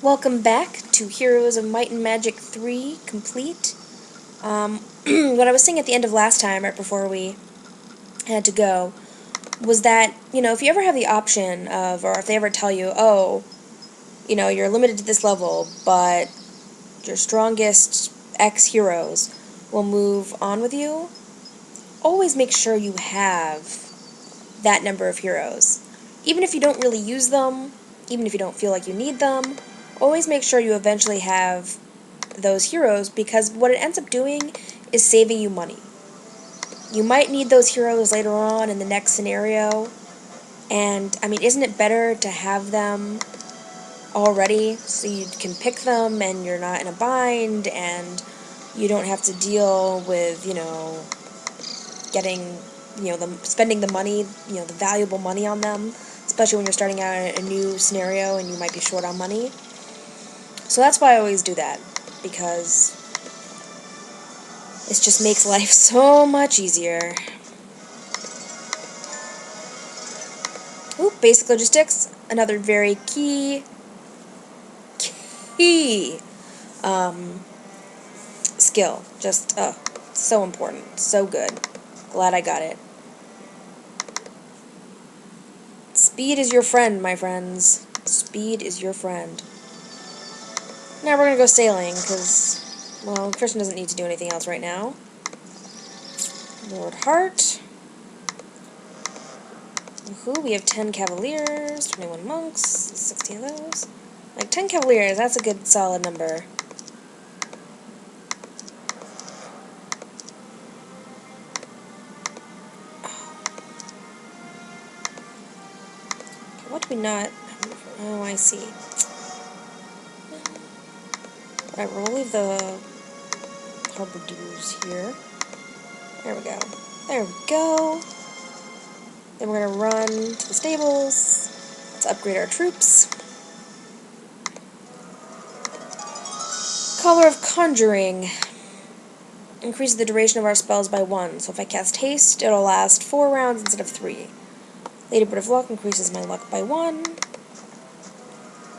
Welcome back to Heroes of Might and Magic 3 Complete. What I was saying at the end of last time, right before we had to go, was that, if you ever have the option of, or if they ever tell you, oh, you're limited to this level, but your strongest X heroes will move on with you, always make sure you have that number of heroes. Even if you don't really use them, even if you don't feel like you need them, always make sure you eventually have those heroes, because what it ends up doing is saving you money. You might need those heroes later on in the next scenario, and, isn't it better to have them already so you can pick them and you're not in a bind and you don't have to deal with, getting, spending the money, the valuable money on them, especially when you're starting out a new scenario and you might be short on money. So that's why I always do that, because it just makes life so much easier. Ooh, basic logistics, another very key skill. Just, so important, so good. Glad I got it. Speed is your friend, my friends. Speed is your friend. Now we're gonna go sailing, because, well, Christian doesn't need to do anything else right now. Lord Hart. Woohoo, we have 10 Cavaliers, 21 Monks, 60 of those. Like, 10 Cavaliers, that's a good, solid number. What do we not... Oh, I see. Alright, we'll leave the Harbordeers here. There we go. There we go. Then we're going to run to the stables to upgrade our troops. Color of Conjuring increases the duration of our spells by 1. So if I cast Haste, it'll last 4 rounds instead of 3. Ladybird of Luck increases my luck by 1.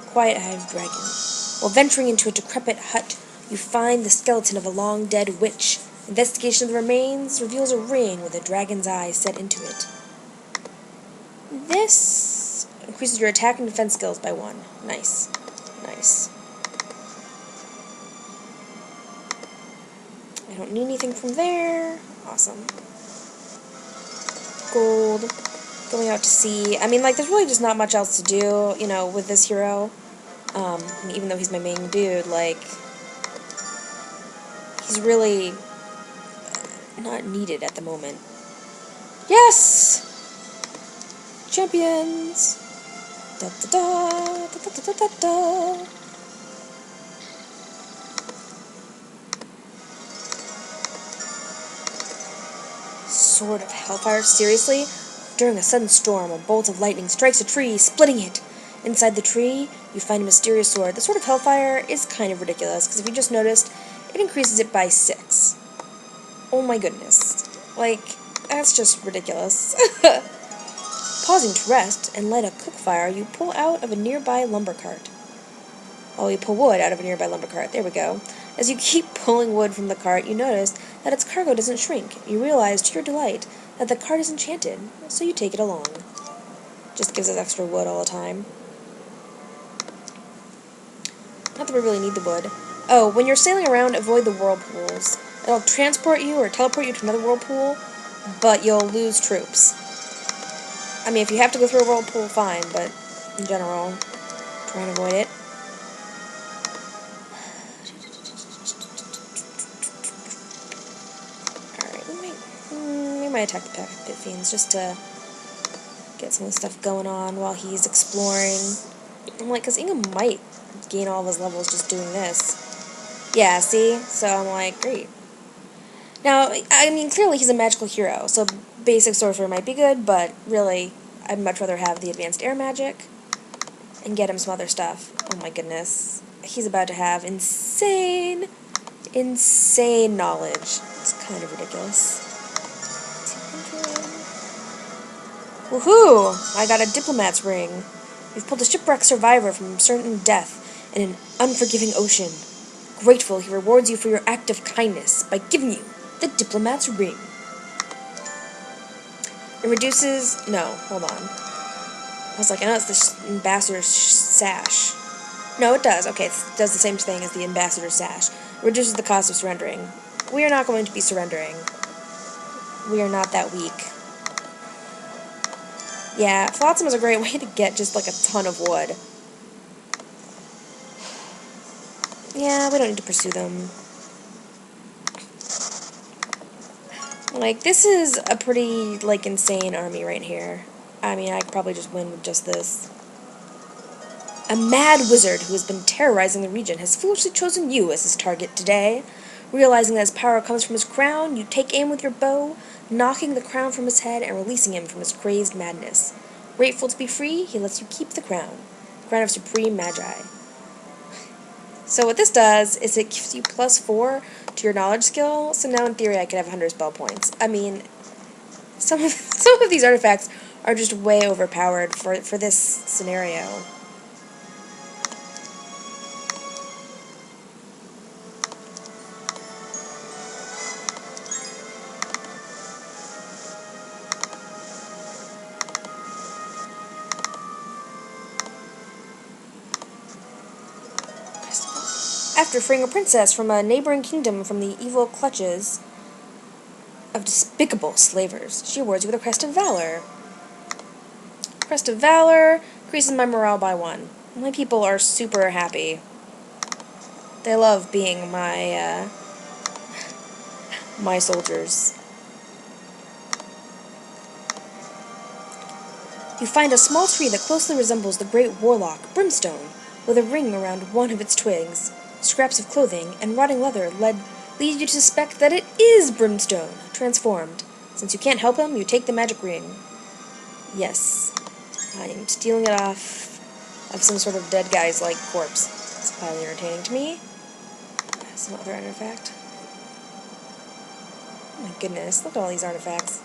Quiet Hive Dragon. While venturing into a decrepit hut, you find the skeleton of a long-dead witch. Investigation of the remains reveals a ring with a dragon's eye set into it. This increases your attack and defense skills by 1. Nice. Nice. I don't need anything from there. Awesome. Gold. Going out to sea. There's really just not much else to do, with this hero. Even though he's my main dude, he's really not needed at the moment. Yes! Champions! Da da da da da da da da. Sword of Hellfire? Seriously? During a sudden storm, a bolt of lightning strikes a tree, splitting it. Inside the tree, you find a mysterious sword. The Sword of Hellfire is kind of ridiculous, because if you just noticed, it increases it by 6. Oh my goodness. That's just ridiculous. Pausing to rest and light a cook fire, you pull out of a nearby lumber cart. Oh, you pull wood out of a nearby lumber cart. There we go. As you keep pulling wood from the cart, you notice that its cargo doesn't shrink. You realize, to your delight, that the cart is enchanted, so you take it along. Just gives us extra wood all the time. Not that we really need the wood. Oh, when you're sailing around, avoid the whirlpools. It'll transport you or teleport you to another whirlpool, but you'll lose troops. If you have to go through a whirlpool, fine, but in general, try and avoid it. Alright, we might attack the Pit Fiends just to get some of the stuff going on while he's exploring. Because Ingham might gain all of his levels just doing this. Yeah, see? So I'm great. Now, clearly he's a magical hero, so basic sorcerer might be good, but really, I'd much rather have the advanced air magic and get him some other stuff. Oh my goodness. He's about to have insane knowledge. It's kind of ridiculous. 200. Woohoo! I got a diplomat's ring. You've pulled a shipwreck survivor from certain death in an unforgiving ocean. Grateful, he rewards you for your act of kindness by giving you the diplomat's ring. It reduces... No, hold on. I was like, I know it's the ambassador's sash. No, it does. Okay, it does the same thing as the ambassador's sash. It reduces the cost of surrendering. We are not going to be surrendering. We are not that weak. Yeah, flotsam is a great way to get just like a ton of wood. Yeah, we don't need to pursue them. Like, this is a pretty, like, insane army right here. I mean, I could probably just win with just this. A mad wizard who has been terrorizing the region has foolishly chosen you as his target today. Realizing that his power comes from his crown, you take aim with your bow, knocking the crown from his head and releasing him from his crazed madness. Grateful to be free, he lets you keep the crown. Crown of Supreme Magi. So what this does is it gives you +4 to your knowledge skill, so now in theory I could have 100 spell points. I mean, some of these artifacts are just way overpowered for this scenario. After freeing a princess from a neighboring kingdom from the evil clutches of despicable slavers, she awards you with a Crest of Valor. Crest of Valor increases my morale by 1. My people are super happy. They love being my soldiers. You find a small tree that closely resembles the great warlock, Brimstone, with a ring around one of its twigs. Scraps of clothing and rotting leather lead you to suspect that it is Brimstone, transformed. Since you can't help him, you take the magic ring. Yes, I am stealing it off of some sort of dead guy's, like, corpse. It's highly entertaining to me. Some other artifact. Oh my goodness, look at all these artifacts.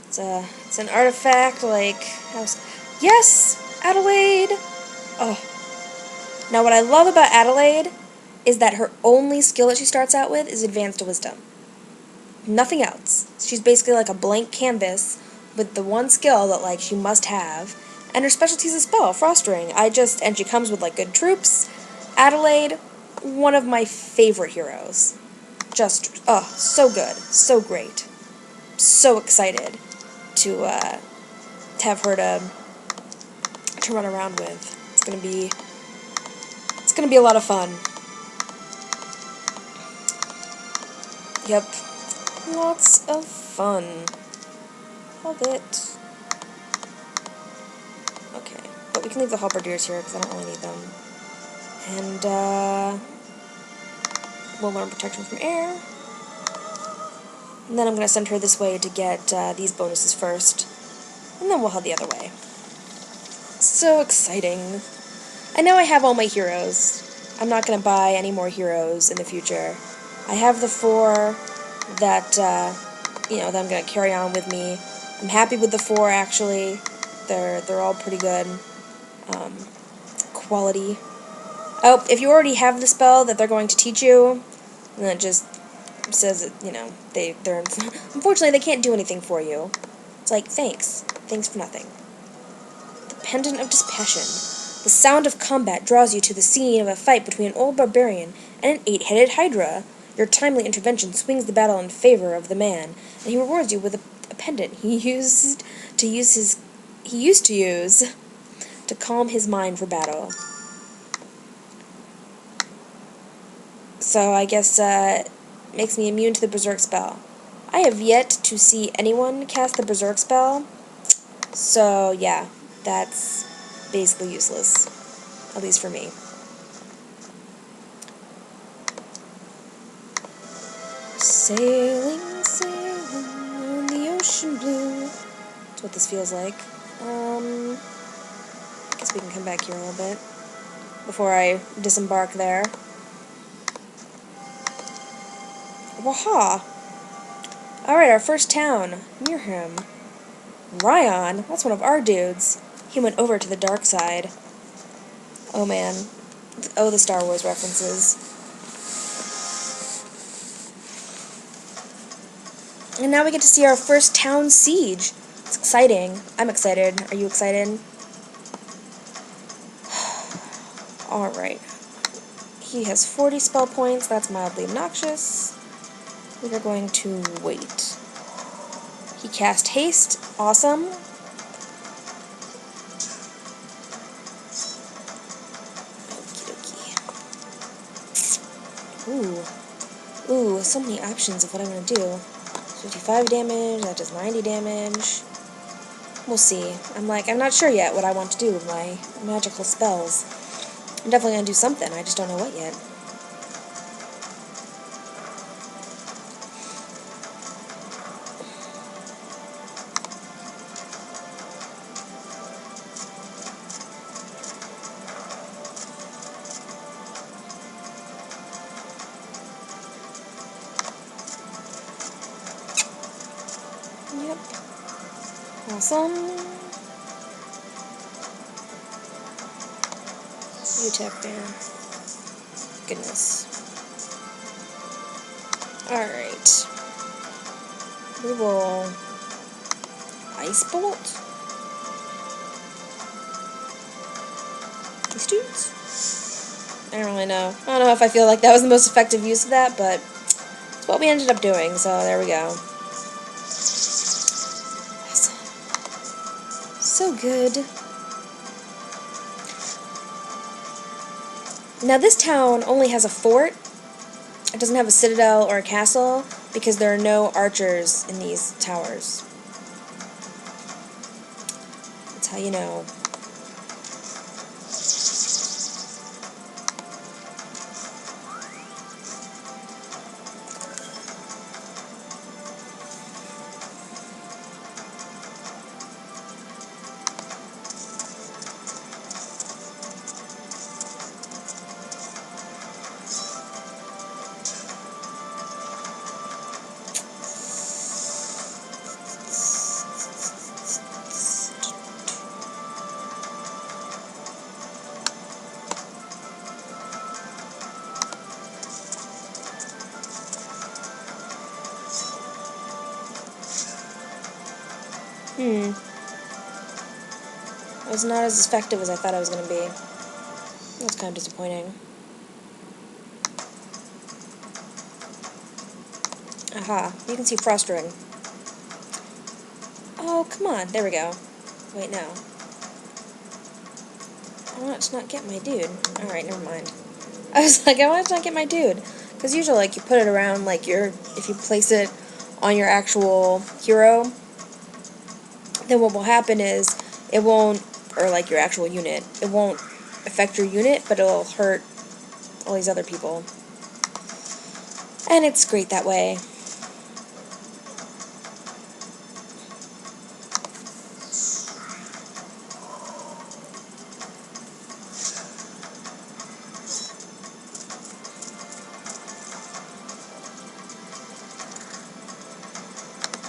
It's an artifact, like... Yes! Adelaide! Oh. Now, what I love about Adelaide is that her only skill that she starts out with is Advanced Wisdom. Nothing else. She's basically like a blank canvas with the one skill that, like, she must have. And her specialty is a spell, Frostring. And she comes with, like, good troops. Adelaide, one of my favorite heroes. Just, so good. So great. So excited to have her to run around with. It's gonna be a lot of fun. Yep. Lots of fun. Love it. Okay. But we can leave the halberdiers here because I don't really need them. And, we'll learn protection from air. And then I'm going to send her this way to get these bonuses first. And then we'll head the other way. So exciting. I know I have all my heroes. I'm not going to buy any more heroes in the future. I have the 4 that, that I'm going to carry on with me. I'm happy with the 4, actually. They're all pretty good. Quality. Oh, if you already have the spell that they're going to teach you, then it just says that, they're... Unfortunately, they can't do anything for you. It's like, thanks. Thanks for nothing. The Pendant of Dispassion. The sound of combat draws you to the scene of a fight between an old barbarian and an 8-headed hydra. Your timely intervention swings the battle in favor of the man, and he rewards you with a pendant he used to use to calm his mind for battle. So I guess makes me immune to the Berserk spell. I have yet to see anyone cast the Berserk spell, so yeah, that's basically useless, at least for me. Sailing, sailing on the ocean blue. That's what this feels like. I guess we can come back here a little bit before I disembark there. Waha! Alright, our first town. Near him. Ryan, that's one of our dudes. He went over to the dark side. Oh man. Oh, the Star Wars references. And now we get to see our first town siege. It's exciting. I'm excited. Are you excited? Alright. He has 40 spell points. That's mildly obnoxious. We are going to wait. He cast haste. Awesome. Okie dokie. Ooh, so many options of what I want to do. 55 damage, that does 90 damage. We'll see. I'm not sure yet what I want to do with my magical spells. I'm definitely going to do something, I just don't know what yet. Yep. Awesome. You attack there. Goodness. Alright. We will Ice Bolt these dudes? I don't really know. I don't know if I feel like that was the most effective use of that, but it's what we ended up doing, so there we go. So good. Now this town only has a fort. It doesn't have a citadel or a castle because there are no archers in these towers. That's how you know. It was not as effective as I thought it was going to be. That's kind of disappointing. Aha, you can see Frost Ring. Oh, come on, there we go. Wait, no. I want to not get my dude. Alright, never mind. I was like, I want to not get my dude. Because usually, like, you put it around, like, if you place it on your actual hero, then what will happen is it won't, or like your actual unit, it won't affect your unit, but it'll hurt all these other people. And it's great that way.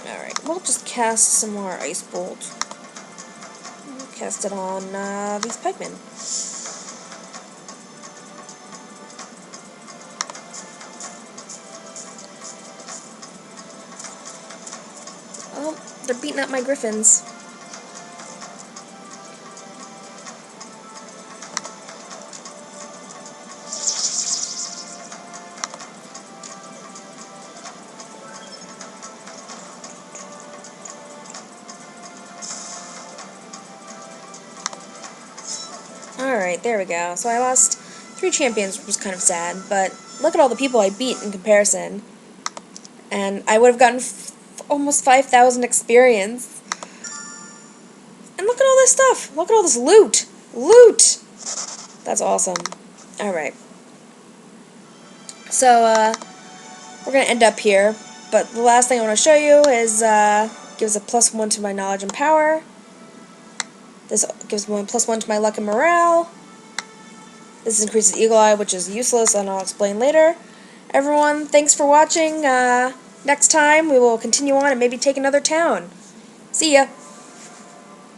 Alright, we'll just cast some more Ice Bolt. We'll cast it on these pikemen. Oh, they're beating up my griffins. Alright, there we go. So I lost 3 champions, which was kind of sad, but look at all the people I beat in comparison. And I would have gotten almost 5,000 experience. And look at all this stuff! Look at all this loot! Loot! That's awesome. Alright. So, we're going to end up here, but the last thing I want to show you is, gives a +1 to my knowledge and power. This gives me +1 to my luck and morale. This increases Eagle Eye, which is useless, and I'll explain later. Everyone, thanks for watching. Next time, we will continue on and maybe take another town. See ya!